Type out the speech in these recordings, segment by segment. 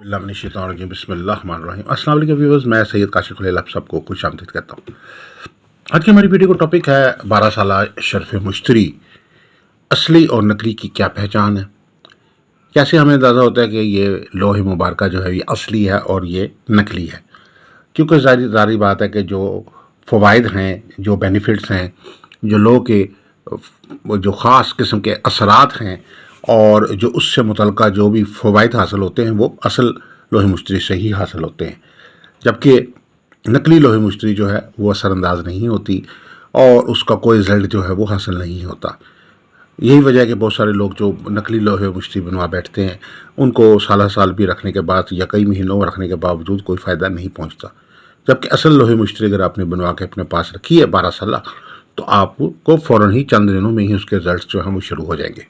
बिस्मिल्लाहिर्रहमानिर्रहीम। अस्सलाम वालेकुम व्यूअर्स, मैं सैयद काशिफ खलील आप सबको खुश आमदीद कहता हूँ। आज की हमारी वीडियो का टॉपिक है 12 साला शर्फ मुश्तरी, असली और नकली की क्या पहचान है। कैसे हमें अंदाज़ा होता है कि ये लोहे मुबारका जो है ये असली है और ये नकली है। क्योंकि ज़ाहिर बात है कि जो फ़वाइद हैं, जो बेनिफिट्स हैं, जो लोगों के जो ख़ास किस्म के असरात हैं और जो उससे मुतल्लिक़ जो भी फ़वाइद हासिल होते हैं वो असल लोहे मुश्तरी से ही हासिल होते हैं, जबकि नकली लोहे मुश्तरी जो है वो असरअंदाज नहीं होती और उसका कोई रिज़ल्ट जो है वो हासिल नहीं होता। यही वजह है कि बहुत सारे लोग जो नकली लोहे मुश्तरी बनवा बैठते हैं उनको साल साल भी रखने के बाद या कई महीनों में रखने के बावजूद कोई फ़ायदा नहीं पहुँचता। जबकि असल लोहे मुश्तरी अगर आपने बनवा के अपने पास रखी है 12 साल, तो आपको फ़ौरन ही चंद दिनों में ही उसके रिज़ल्ट जो हैं वो शुरू हो जाएंगे।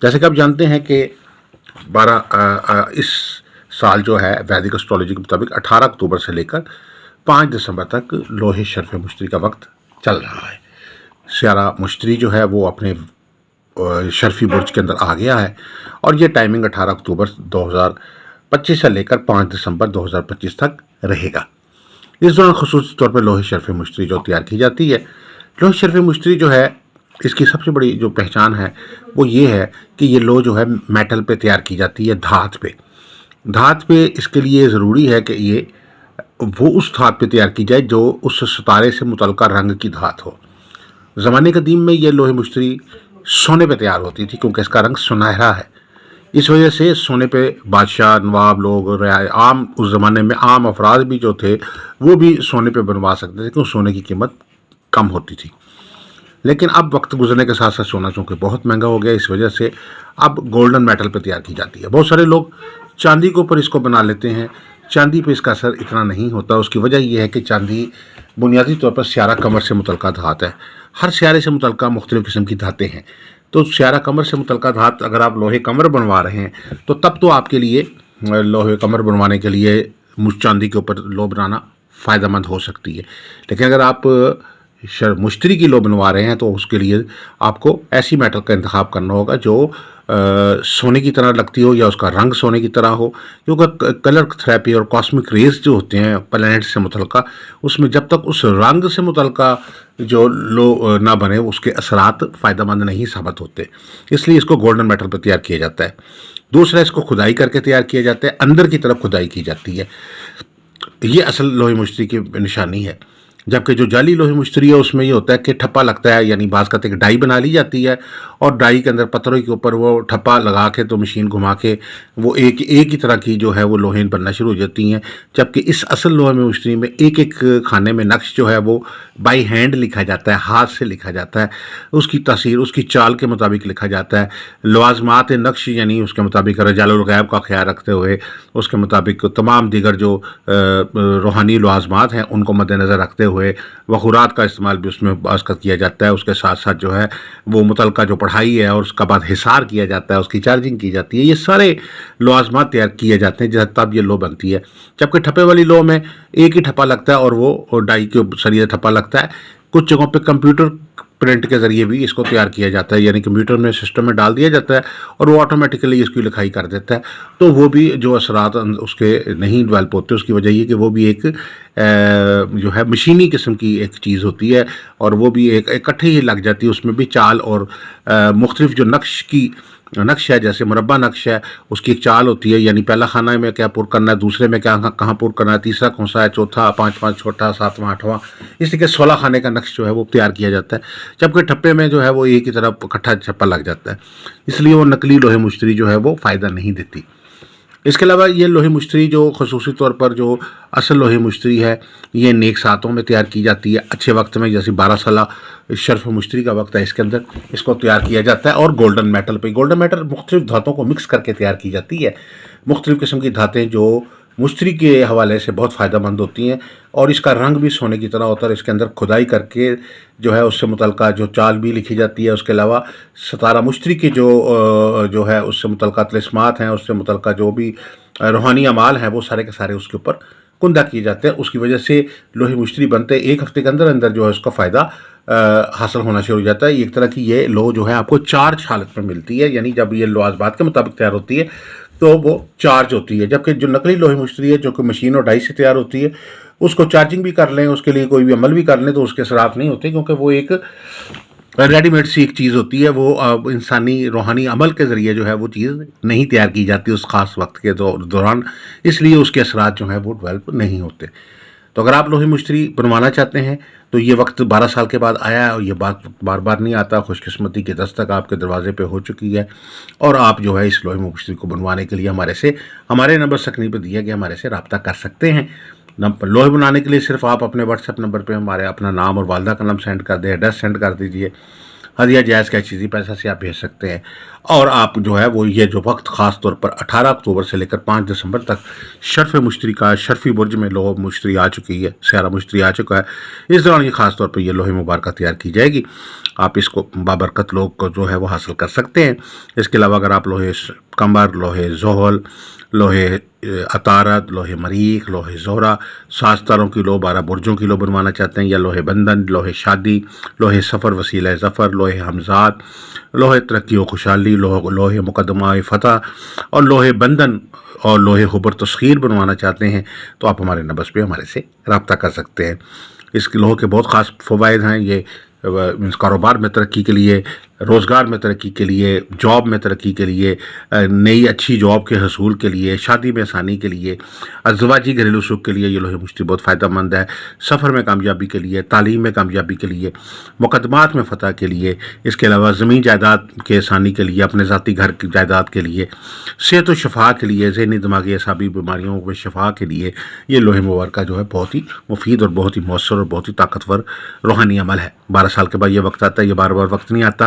जैसे कि आप जानते हैं कि इस साल जो है वैदिक एस्ट्रोलॉजी के मुताबिक 18 अक्टूबर से लेकर 5 दिसंबर तक लोहे शर्फ मुश्तरी का वक्त चल रहा है। स्यारा मुश्तरी जो है वो अपने शर्फी बुर्ज के अंदर आ गया है और ये टाइमिंग 18 अक्टूबर 2025 से लेकर 5 दिसंबर 2025 तक रहेगा। इस दौरान ख़ुसूसी तौर पर लोहे शर्फ मुश्तरी जो तैयार की जाती है, लोहे शर्फ मुश्तरी जो है इसकी सबसे बड़ी जो पहचान है वो ये है कि ये लो जो है मेटल पे तैयार की जाती है, धात पे। इसके लिए ज़रूरी है कि ये वो उस धात पे तैयार की जाए जो उस सितारे से मुतल्लिक़ रंग की धात हो। ज़माने कदीम में ये लोहे मुश्तरी सोने पे तैयार होती थी क्योंकि इसका रंग सुनहरा है। इस वजह से सोने पे बादशाह, नवाब लोग, आम उस ज़माने में आम अफराद भी जो थे वो भी सोने पे बनवा सकते थे क्योंकि सोने की कीमत कम होती थी। लेकिन अब वक्त गुजरने के साथ साथ सोना चूँकि बहुत महंगा हो गया, इस वजह से अब गोल्डन मेटल पे तैयार की जाती है। बहुत सारे लोग चांदी के ऊपर इसको बना लेते हैं, चांदी पे इसका असर इतना नहीं होता। उसकी वजह यह है कि चांदी बुनियादी तौर पर स्यारा कमर से मुतल्लिक़ धात है। हर स्यारे से मुतल्लिक़ मुख्तलिफ़ किस्म की धातें हैं, तो स्यारा कमर से मुतल्लिक़ धात अगर आप लोहे कमर बनवा रहे हैं तो तब तो आपके लिए लोहे कमर बनवाने के लिए चांदी के ऊपर लो बनाना फ़ायदेमंद हो सकती है। लेकिन अगर आप मुश्तरी की लो बनवा रहे हैं तो उसके लिए आपको ऐसी मेटल का इंतखाब करना होगा जो सोने की तरह लगती हो या उसका रंग सोने की तरह हो। क्योंकि कलर थेरेपी और कॉस्मिक रेज जो होते हैं प्लैनेट से मुतल्लिक़, उसमें जब तक उस रंग से मुतल्लिक़ जो लो ना बने उसके असरात फ़ायदेमंद नहीं साबित होते, इसलिए इसको गोल्डन मेटल पर तैयार किया जाता है। दूसरा, इसको खुदाई करके तैयार किया जाता है, अंदर की तरफ खुदाई की जाती है। ये असल लोहे मुश्तरी की निशानी है। जबकि जो जाली लोहे मुश्तरी है उसमें ये होता है कि ठप्पा लगता है, यानी बाज़ का एक डाई बना ली जाती है और डाई के अंदर पत्थरों के ऊपर वो ठप्पा लगा के तो मशीन घुमा के वो एक ही तरह की जो है वो लोहें बनना शुरू हो जाती हैं। जबकि इस असल लोहे मुश्तरी में एक एक खाने में नक्श जो है वो बाई हैंड लिखा जाता है, हाथ से लिखा जाता है, उसकी तासीर उसकी चाल के मुताबिक लिखा जाता है। लवाजमात नक्श यानी उसके मुताबिक रजालुल गैब का ख्याल रखते हुए उसके मुताबिक तमाम दीगर जो रूहानी लवाजमात हैं उनको मद्देनज़र रखते हुए वखुरात का इस्तेमाल भी उसमें बाज़ किया जाता है। उसके साथ साथ जो है वो मुतल्लिक़ जो पढ़ाई है और उसका बाद हिसार किया जाता है, उसकी चार्जिंग की जाती है। ये सारे लवाजमात तैयार किए जाते हैं तब ये लो बनती है। जबकि ठप्पे वाली लो में एक ही ठप्पा लगता है और वो डाई के सरिये ठप्पा लगता है। कुछ जगहों पे कंप्यूटर प्रिंट के ज़रिए भी इसको तैयार किया जाता है, यानी कंप्यूटर में सिस्टम में डाल दिया जाता है और वो ऑटोमेटिकली इसकी लिखाई कर देता है। तो वो भी जो असरात उसके नहीं डेवलप होते, उसकी वजह ये कि वो भी एक जो है मशीनी किस्म की एक चीज़ होती है और वो भी एक इकट्ठे ही लग जाती है। उसमें भी चाल और मुख्तलिफ जो नक्श है, जैसे मुरब्बा नक्श है, उसकी एक चाल होती है, यानी पहला खाना में क्या पुर करना है, दूसरे में क्या कहाँ पुर करना है, तीसरा कौन सा है, चौथा, पाँचवा, छठा, सातवां, आठवां, इस तरीके 16 खाने का नक्श जो है वो तैयार किया जाता है। जबकि ठप्पे में जो है वो एक ही तरफ इकट्ठा छप्पा लग जाता है, इसलिए वो नकली लोहे मुश्तरी जो है वो फ़ायदा नहीं देती। इसके अलावा ये लोहे मुश्तरी जो ख़ुसूसी तौर पर जो असल लोहे मुश्तरी है ये नेक सातों में तैयार की जाती है, अच्छे वक्त में, जैसे 12 साल शर्फ मुश्तरी का वक्त है, इसके अंदर इसको तैयार किया जाता है। और गोल्डन मेटल मुख्तलिफ धातों को मिक्स करके तैयार की जाती है। मुख्तलिफ किस्म की धातें जो मुश्तरी के हवाले से बहुत फ़ायदेमंद होती हैं और इसका रंग भी सोने की तरह होता है। इसके अंदर खुदाई करके जो है उससे मुतल्लिक़ जो चाल भी लिखी जाती है। उसके अलावा सितारा मुश्तरी के जो है उससे मुतल्लिक़ तिलिस्मात हैं, उससे मुतल्लिक़ जो भी रूहानी अमाल हैं वो सारे के सारे उसके ऊपर कुंदा किए जाते हैं। उसकी वजह से लोहे मुश्तरी बनते एक हफ़्ते के अंदर अंदर जो है उसका फ़ायदा हासिल होना शुरू हो जाता है। एक तरह की ये लो जो है आपको चार्ज हालत में मिलती है, यानी जब ये लवाजमात के मुताबिक तैयार होती है तो वो चार्ज होती है, जबकि जो नकली लोहे मुश्तरी है जो कि मशीन और डाई से तैयार होती है, उसको चार्जिंग भी कर लें, उसके लिए कोई भी अमल भी कर लें तो उसके असरात नहीं होते, क्योंकि वो एक रेडीमेड सी एक चीज़ होती है। वो इंसानी रूहानी अमल के ज़रिए जो है वो चीज़ नहीं तैयार की जाती उस ख़ास वक्त के दौरान, इसलिए उसके असरात जो हैं वो डेवलप नहीं होते। तो अगर आप लोहे मुश्तरी बनवाना चाहते हैं तो ये वक्त 12 साल के बाद आया है, और ये बात बार बार नहीं आता। खुशकिस्मती की दस्तक आपके दरवाजे पे हो चुकी है, और आप जो है इस लोहे मुश्तरी को बनवाने के लिए हमारे नंबर स्क्रीन पर दिया गया, हमारे से रब्ता कर सकते हैं। लोहे बनाने के लिए सिर्फ आप अपने व्हाट्सएप नंबर पे हमारे अपना नाम और वालदा का नाम सेंड कर दें, एड्रेस सेंड कर दीजिए। हदिया जायज़ का चीज़ी पैसा से आप भेज सकते हैं। और आप जो है वो ये जो वक्त ख़ास तौर पर 18 अक्टूबर से लेकर 5 दिसंबर तक शर्फ मुश्तरी का शर्फी बुर्ज में लोहे मुश्तरी आ चुकी है, स्यारा मुश्तरी आ चुका है। इस दौरान ये ख़ास तौर पर ये लोहे मुबारक तैयार की जाएगी। आप इसको बाबरकत लोग को जो है वो हासिल कर सकते हैं। इसके अलावा अगर आप लोहे कमर, लोहे जोहल, लोहे अतारत, लोहे मरीख, लोहे जोहरा, 7 तारों की लो, 12 बुर्जों की लो बनवाना चाहते हैं, या लोहे बंधन, लोहे शादी, लोहे सफ़र वसीला ज़फ़र, लोहे हमजात, लोहे तरक्की व खुशहाली, लोहे मुकदमा फ़तह और लोहे बंधन और लोहे हुबर तस्खीर बनवाना चाहते हैं तो आप हमारे नंबर्स पे हमारे से रब्ता कर सकते हैं। इस लोहे के बहुत ख़ास फ़वाइद हैं। ये कारोबार में तरक्की के लिए, रोज़गार में तरक्की के लिए, जॉब में तरक्की के लिए, नई अच्छी जॉब के हसूल के लिए, शादी में आसानी के लिए, अज़वाजी घरेलू सुख के लिए ये लोहे मुश्तरी बहुत फ़ायदेमंद है। सफ़र में कामयाबी के लिए, तालीम में कामयाबी के लिए, मुकदमात में फ़तह के लिए, इसके अलावा ज़मीन जायदाद के आसानी के लिए, अपने ज़ाती घर की जायदाद के लिए, सेहत व शफा के लिए, ज़हनी दिमागी असाबी बीमारियों में शफा के लिए ये लोहे मुबारक जो है बहुत ही मुफीद और बहुत ही मौसर और बहुत ही ताकतवर रूहानी अमल है। 12 साल के बाद ये वक्त आता है, ये बार बार वक्त नहीं आता।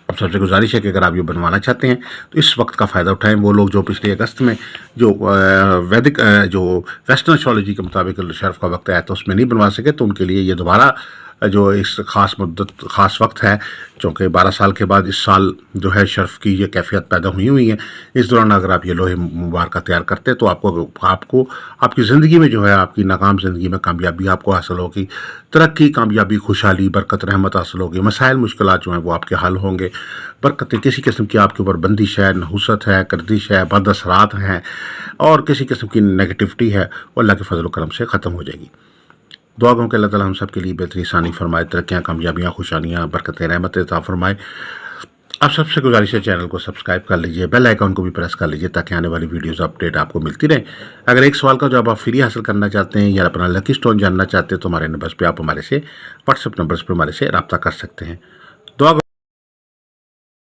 अब सबसे गुजारिश है कि अगर आप ये बनवाना चाहते हैं तो इस वक्त का फ़ायदा उठाएं। वो लोग जो पिछले अगस्त में जो वैदिक जो वेस्टर्न एस्ट्रोलॉजी के मुताबिक शर्फ का वक्त आया तो उसमें नहीं बनवा सके, तो उनके लिए ये दोबारा जो इस ख़ास वक्त है, चूँकि 12 साल के बाद इस साल जो है शर्फ की ये कैफियत पैदा हुई है। इस दौरान अगर आप ये लोहे मुबारक तैयार करते हैं तो आपको आपकी ज़िंदगी में जो है, आपकी नाकाम ज़िंदगी में कामयाबी आपको हासिल होगी, तरक्की, कामयाबी, खुशहाली, बरकत, रहमत हासिल होगी। मसाइल मुश्किलात जो हैं वो आपके हल होंगे। बरकतें, किसी किस्म की आपके ऊपर बंदिश है, नहुसत है, गर्दिश है, बद असरात हैं और किसी किस्म की नेगेटिविटी है, वो अल्लाह के फजल करम से ख़त्म हो जाएगी। दुआ गो कि अल्लाह ताला हम सब के लिए बेहतरी आसानी फरमाए, तरक्कियाँ, कामयाबियाँ, खुशहालियाँ, बरकतें, रहमतें अता फरमाए। आप सबसे गुजारिश है चैनल को सब्सक्राइब कर लीजिए, बेल आइकन को भी प्रेस कर लीजिए ताकि आने वाली वीडियोस अपडेट आपको मिलती रहे। अगर एक सवाल का जवाब आप फ्री हासिल करना चाहते हैं या अपना लकी स्टोन जानना चाहते हैं तो हमारे नंबर्स पे आप हमारे से व्हाट्सएप नंबर्स पे हमारे से रब्ता कर सकते हैं।